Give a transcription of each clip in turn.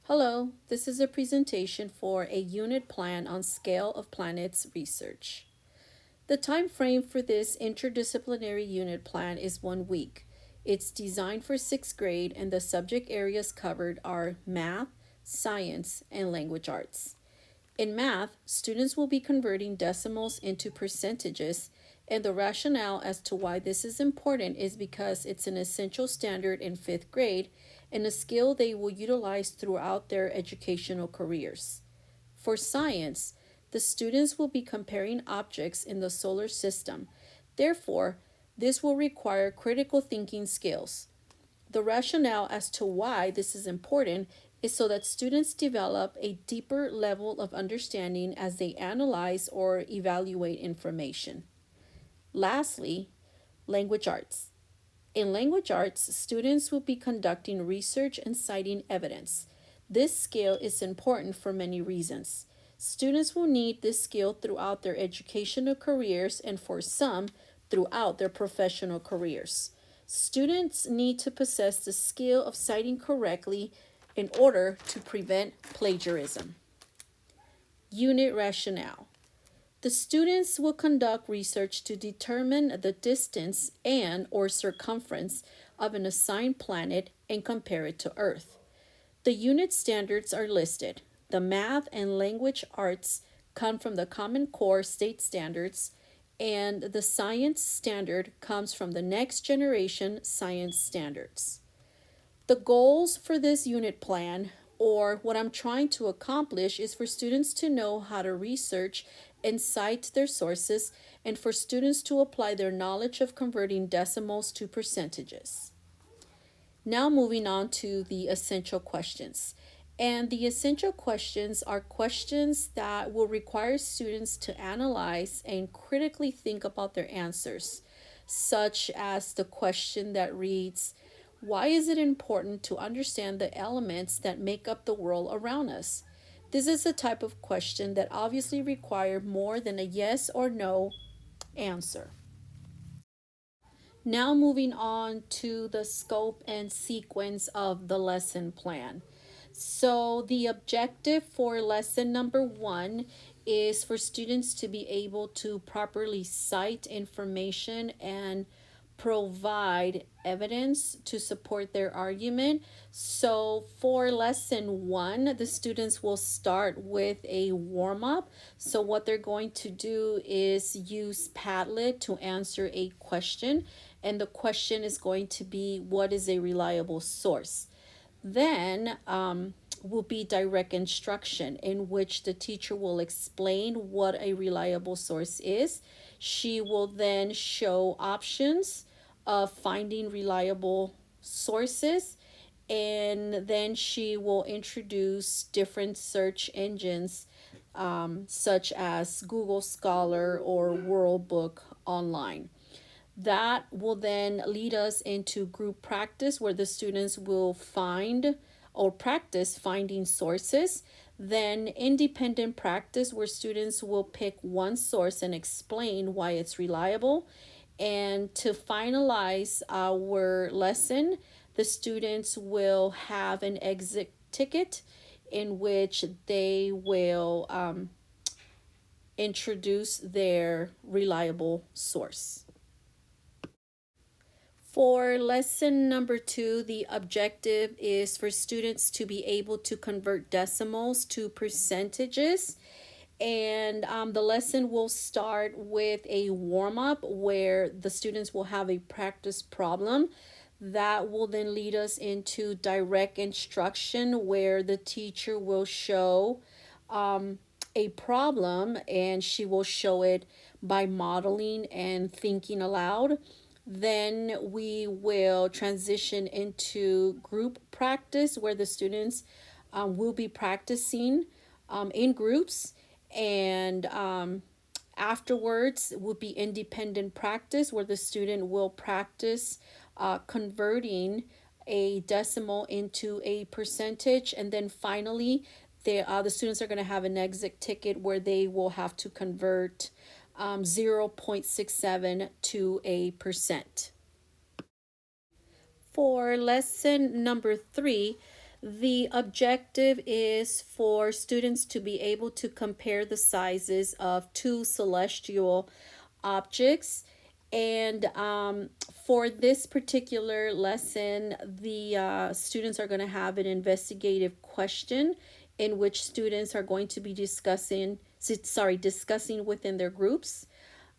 Hello, this is a presentation for a unit plan on scale of planets research. The time frame for this interdisciplinary unit plan is 1 week. It's designed for 6th grade and the subject areas covered are math, science, and language arts. In math, students will be converting decimals into percentages, and the rationale as to why this is important is because it's an essential standard in 5th grade and a skill they will utilize throughout their educational careers. For science, the students will be comparing objects in the solar system. Therefore, this will require critical thinking skills. The rationale as to why this is important is so that students develop a deeper level of understanding as they analyze or evaluate information. Lastly, language arts. In language arts, students will be conducting research and citing evidence. This skill is important for many reasons. Students will need this skill throughout their educational careers and for some, throughout their professional careers. Students need to possess the skill of citing correctly in order to prevent plagiarism. Unit rationale. The students will conduct research to determine the distance and or circumference of an assigned planet and compare it to Earth. The unit standards are listed. The math and language arts come from the Common Core state standards, and the science standard comes from the next generation science standards. The goals for this unit plan, or what I'm trying to accomplish, is for students to know how to research and cite their sources, and for students to apply their knowledge of converting decimals to percentages. Now, moving on to the essential questions. And the essential questions are questions that will require students to analyze and critically think about their answers, such as the question that reads, why is it important to understand the elements that make up the world around us? This is a type of question that obviously requires more than a yes or no answer. Now, moving on to the scope and sequence of the lesson plan. So, the objective for lesson number 1 is for students to be able to properly cite information and provide evidence to support their argument. So, for lesson 1, the students will start with a warm up. So, what they're going to do is use Padlet to answer a question, and the question is going to be, what is a reliable source? Then will be direct instruction, in which the teacher will explain what a reliable source is. She will then show options of finding reliable sources, and then she will introduce different search engines, such as Google Scholar or World Book Online. That will then lead us into group practice, where the students will find or practice finding sources. Then independent practice, where students will pick one source and explain why it's reliable. And to finalize our lesson, the students will have an exit ticket in which they will introduce their reliable source. For lesson number 2, the objective is for students to be able to convert decimals to percentages. And the lesson will start with a warm up where the students will have a practice problem. That will then lead us into direct instruction, where the teacher will show a problem, and she will show it by modeling and thinking aloud. Then we will transition into group practice, where the students will be practicing in groups, and afterwards will be independent practice, where the student will practice converting a decimal into a percentage. And then finally, the students are going to have an exit ticket where they will have to convert 0.67 to a percent. For lesson number 3, The objective is for students to be able to compare the sizes of two celestial objects. And for this particular lesson, the students are going to have an investigative question in which students are going to be discussing within their groups.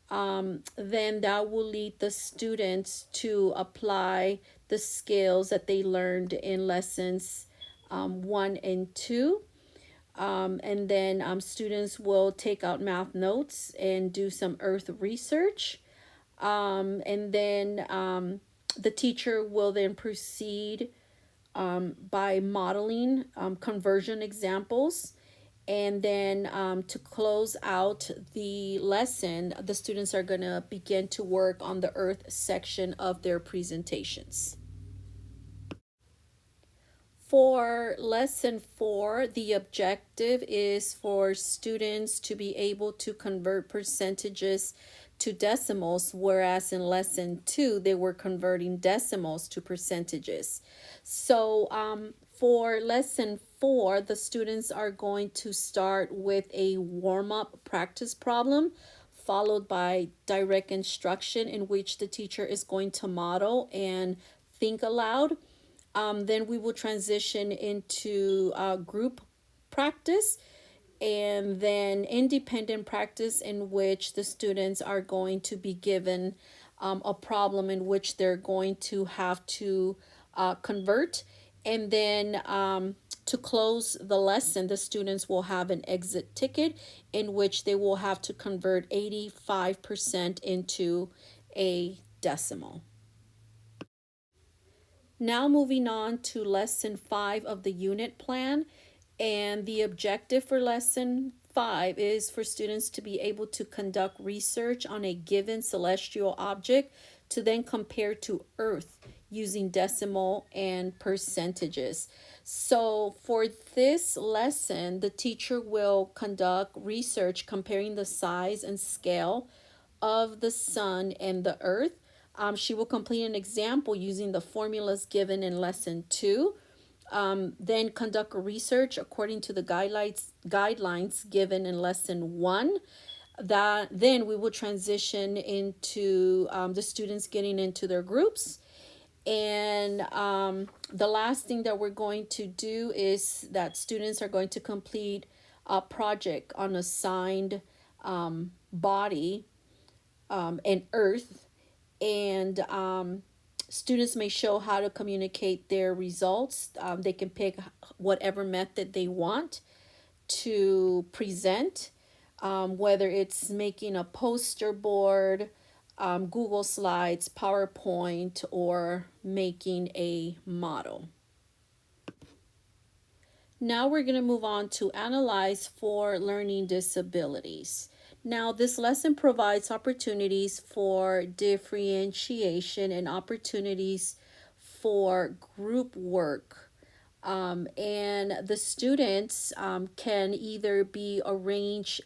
Then that will lead the students to apply the skills that they learned in lessons 1 and 2. And then students will take out math notes and do some earth research. And then the teacher will then proceed by modeling conversion examples. And then to close out the lesson, the students are going to begin to work on the earth section of their presentations. For lesson 4, the objective is for students to be able to convert percentages to decimals, whereas in lesson 2, they were converting decimals to percentages. So for lesson 4, the students are going to start with a warm-up practice problem, followed by direct instruction in which the teacher is going to model and think aloud. Then we will transition into group practice, and then independent practice in which the students are going to be given a problem in which they're going to have to convert. And then to close the lesson, the students will have an exit ticket in which they will have to convert 85% into a decimal. Now moving on to lesson 5 of the unit plan. And the objective for lesson 5 is for students to be able to conduct research on a given celestial object to then compare to Earth using decimal and percentages. So for this lesson, the teacher will conduct research comparing the size and scale of the sun and the earth. She will complete an example using the formulas given in lesson 2. Then conduct a research according to the guidelines given in lesson 1. That then we will transition into the students getting into their groups. And the last thing that we're going to do is that students are going to complete a project on assigned body and earth. And students may show how to communicate their results. They can pick whatever method they want to present, whether it's making a poster board, Google Slides, PowerPoint, or making a model. Now we're going to move on to analyze for learning disabilities. Now, this lesson provides opportunities for differentiation and opportunities for group work. And the students can either be arranged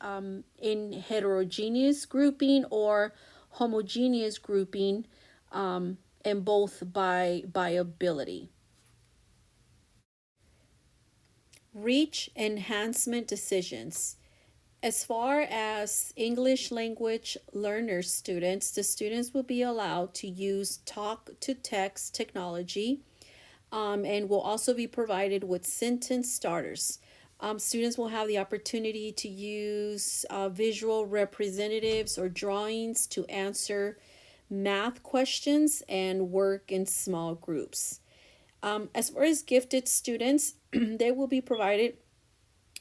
in heterogeneous grouping or homogeneous grouping, and both by ability. Reach enhancement decisions. As far as English language learner students, the students will be allowed to use talk to text technology, and will also be provided with sentence starters. Students will have the opportunity to use visual representatives or drawings to answer math questions and work in small groups. As far as gifted students, they will be provided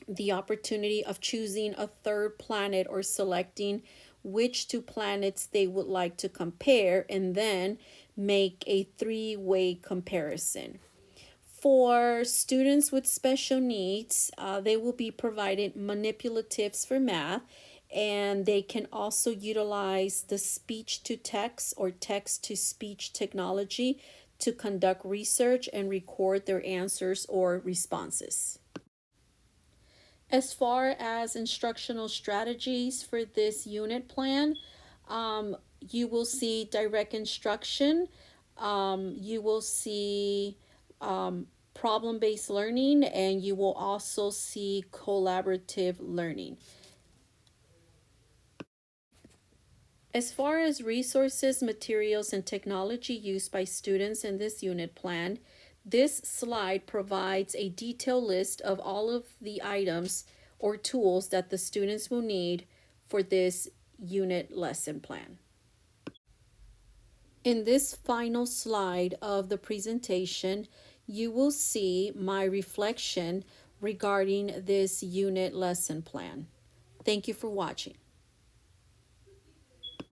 the opportunity of choosing a third planet or selecting which two planets they would like to compare, and then make a three-way comparison. For students with special needs, they will be provided manipulatives for math, and they can also utilize the speech to text or text to speech technology to conduct research and record their answers or responses. As far as instructional strategies for this unit plan, you will see direct instruction. You will see problem-based learning, and you will also see collaborative learning. As far as resources, materials, and technology used by students in this unit plan, this slide provides a detailed list of all of the items or tools that the students will need for this unit lesson plan. In this final slide of the presentation, you will see my reflection regarding this unit lesson plan. Thank you for watching.